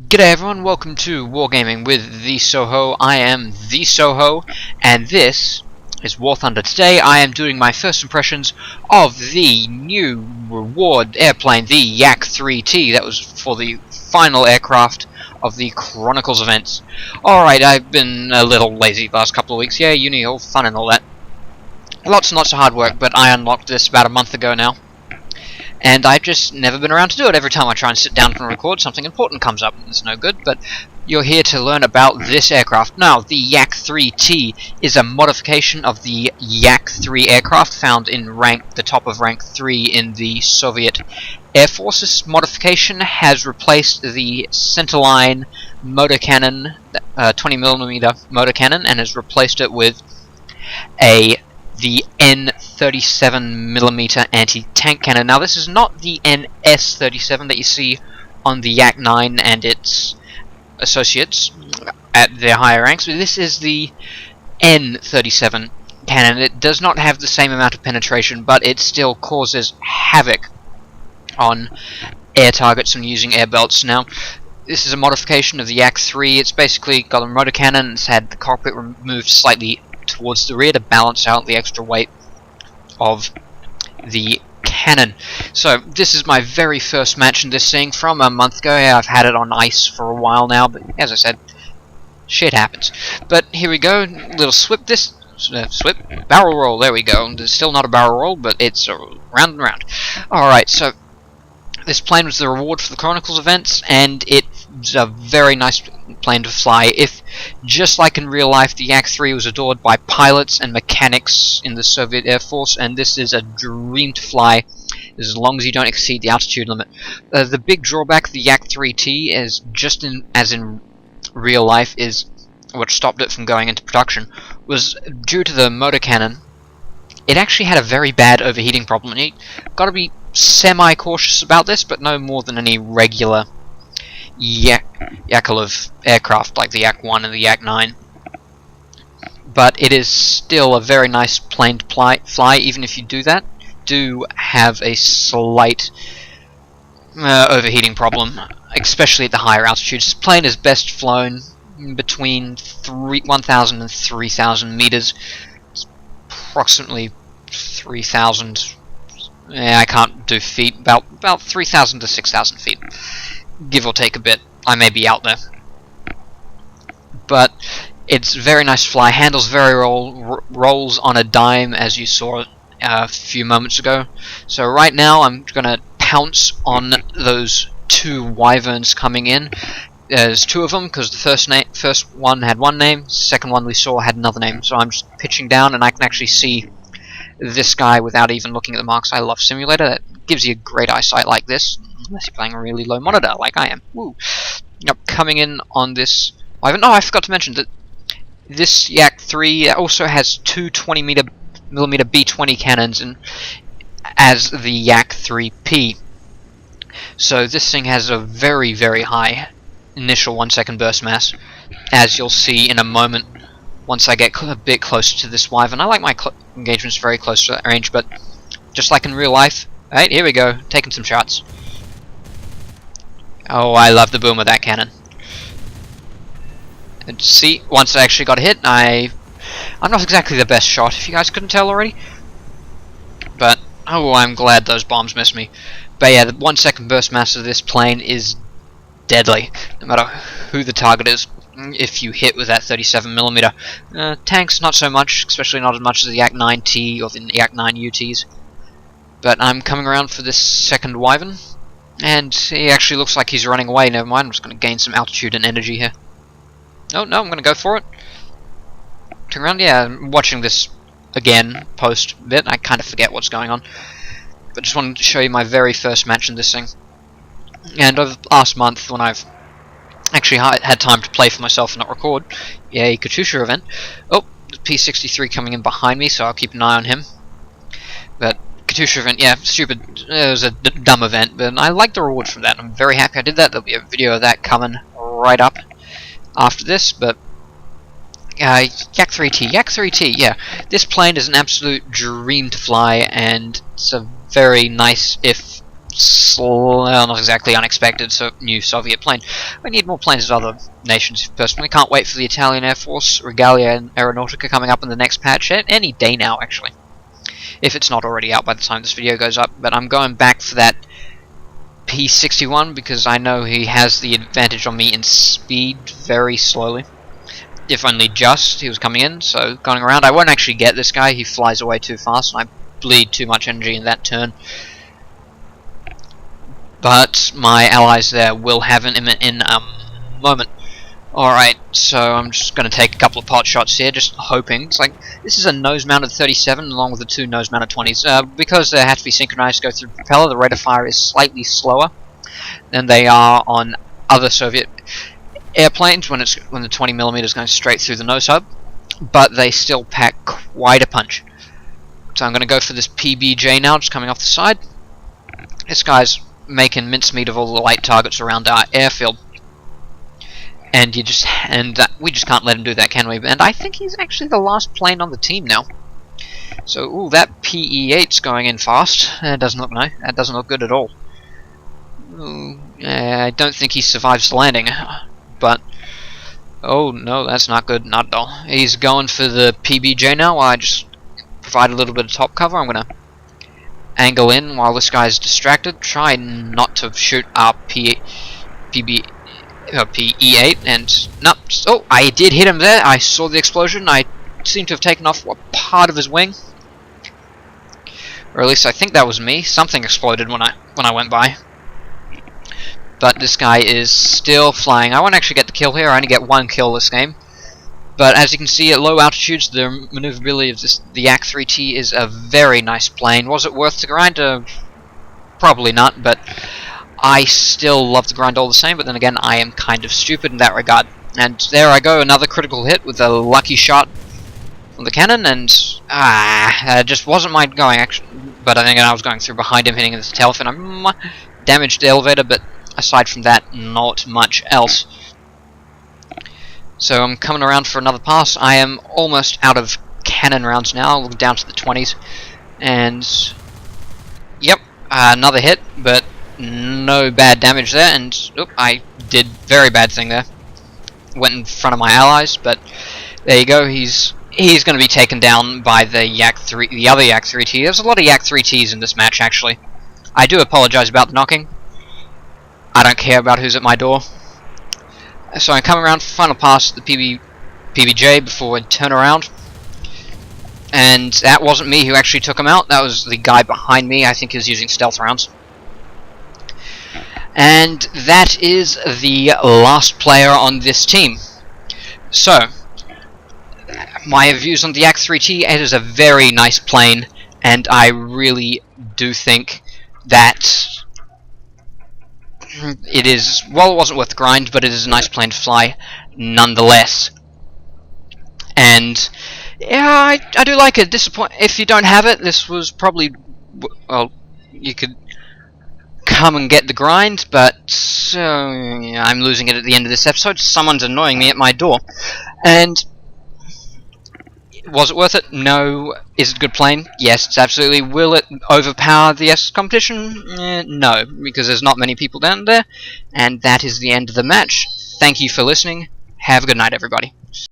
G'day everyone, welcome to Wargaming with the Soho. I am the Soho, and this is War Thunder. Today I am doing my first impressions of the new reward airplane, the Yak-3T. That was for the final aircraft of the Chronicles events. Alright, I've been a little lazy the last couple of weeks. Yeah, uni, all fun and all that. Lots and lots of hard work, but I unlocked this about a month ago now. And I've just never been around to do it. Every time I try and sit down and record, something important comes up. It's no good, but you're here to learn about this aircraft. Now, the Yak-3T is a modification of the Yak-3 aircraft found in the top of rank 3 in the Soviet Air Force. This modification has replaced the centerline motor cannon, 20mm motor cannon, and has replaced it with the N37mm anti-tank cannon. Now this is not the NS37 that you see on the Yak-9 and its associates at their higher ranks, but this is the N37 cannon. It does not have the same amount of penetration, but it still causes havoc on air targets when using air belts. Now this is a modification of the Yak-3. It's basically got a motor cannon. It's had the cockpit removed slightly towards the rear to balance out the extra weight of the cannon. So this is my very first match in this thing from a month ago. Yeah, I've had it on ice for a while now, but as I said, shit happens. But here we go, little barrel roll, there we go. There's still not a barrel roll, but it's round and round. Alright, so this plane was the reward for the Chronicles events, and it's a very nice plane to fly. If, just like in real life, the Yak-3 was adored by pilots and mechanics in the Soviet Air Force, and this is a dream to fly as long as you don't exceed the altitude limit. The big drawback of the Yak-3T, is as in real life, is what stopped it from going into production, was due to the motor cannon. It actually had a very bad overheating problem, and you got to be semi-cautious about this, but no more than any regular Yakolev aircraft like the Yak-1 and the Yak-9. But it is still a very nice plane to fly, even if you do have a slight overheating problem, especially at the higher altitudes. This plane is best flown between 1,000 and 3,000 meters. It's approximately 3,000. I can't do feet. About 3,000 to 6,000 feet, give or take a bit. I may be out there, but it's very nice to fly. Handles very rolls on a dime, as you saw a few moments ago. So right now I'm gonna pounce on those two wyverns coming in. There's two of them because the first one had one name, the second one we saw had another name. So I'm just pitching down, and I can actually see this guy without even looking at the marks. I love Simulator. That gives you great eyesight like this, unless you're playing a really low monitor like I am. Woo! Yep, coming in on this wyvern. Oh, I forgot to mention that this Yak-3 also has two 20mm B-20 cannons, and as the Yak-3P. So this thing has a very, very high initial 1-second burst mass, as you'll see in a moment once I get a bit closer to this wyvern. I like my engagements very close to that range, but just like in real life. Alright, here we go, taking some shots. Oh, I love the boom of that cannon. And see, once I actually got hit, I'm not exactly the best shot, if you guys couldn't tell already. But, oh, I'm glad those bombs missed me. But yeah, the 1-second burst mass of this plane is deadly, no matter who the target is. If you hit with that 37mm. Tanks, not so much, especially not as much as the Yak-9T or the Yak-9 UTs. But I'm coming around for this second wyvern, and he actually looks like he's running away. Never mind, I'm just going to gain some altitude and energy here. Oh, no, I'm going to go for it. Turn around, yeah, I'm watching this again post-bit. I kind of forget what's going on. But just wanted to show you my very first match in this thing. And over the last month, when I've actually had time to play for myself and not record, yay, Katyusha event. Oh, the P-63 coming in behind me, so I'll keep an eye on him. But Katyusha event, yeah, stupid. It was a dumb event, but I like the reward from that. I'm very happy I did that. There'll be a video of that coming right up after this. But Yak-3T, yeah. This plane is an absolute dream to fly, and it's a very nice, if not exactly unexpected, so new Soviet plane. We need more planes as other nations, personally. Can't wait for the Italian Air Force, Regalia and Aeronautica coming up in the next patch, any day now, actually. If it's not already out by the time this video goes up, but I'm going back for that P61 because I know he has the advantage on me in speed very slowly. If only just, he was coming in, so going around. I won't actually get this guy, he flies away too fast and I bleed too much energy in that turn. But my allies there will have him in a moment. Alright, so I'm just going to take a couple of pot shots here, just hoping. It's like, this is a nose-mounted 37 along with the two nose-mounted 20s. Because they have to be synchronized to go through the propeller, the rate of fire is slightly slower than they are on other Soviet airplanes when the 20mm is going straight through the nose hub. But they still pack quite a punch. So I'm going to go for this PBJ now, just coming off the side. This guy's making mincemeat of all the light targets around our airfield, and we just can't let him do that, can we? And I think he's actually the last plane on the team now. So, ooh, that PE-8's going in fast. That doesn't look nice. That doesn't look good at all. Ooh, I don't think he survives the landing, but oh no, that's not good, not at all. He's going for the PBJ now. While I just provide a little bit of top cover, I'm gonna angle in while this guy's distracted. Try not to shoot our PE-8, and no. Oh, I did hit him there. I saw the explosion. I seem to have taken off part of his wing, or at least I think that was me. Something exploded when I went by. But this guy is still flying. I won't actually get the kill here. I only get one kill this game. But as you can see, at low altitudes, the maneuverability of the Yak-3T is a very nice plane. Was it worth the grind? Probably not, but I still love the grind all the same. But then again, I am kind of stupid in that regard. And there I go, another critical hit with a lucky shot from the cannon, and just wasn't mine going, actually. But I think I was going through behind him, hitting his tail fin. I damaged the elevator, but aside from that, not much else. So I'm coming around for another pass. I am almost out of cannon rounds now, down to the 20s. And yep, another hit, but no bad damage there. And oop, I did very bad thing there. Went in front of my allies, but there you go. He's going to be taken down by the other Yak-3T. There's a lot of Yak-3Ts in this match, actually. I do apologize about the knocking. I don't care about who's at my door. So I come around for final pass the PBJ before I turn around. And that wasn't me who actually took him out. That was the guy behind me. I think he was using stealth rounds. And that is the last player on this team. So, my views on the Yak-3T, it is a very nice plane. And I really do think that it is, well, it wasn't worth the grind, but it is a nice plane to fly nonetheless. And yeah, I do like it. If you don't have it, this was probably, well, you could come and get the grind, but yeah, I'm losing it at the end of this episode. Someone's annoying me at my door. And was it worth it? No. Is it a good plane? Yes, it's absolutely. Will it overpower the S competition? No, because there's not many people down there. And that is the end of the match. Thank you for listening. Have a good night, everybody.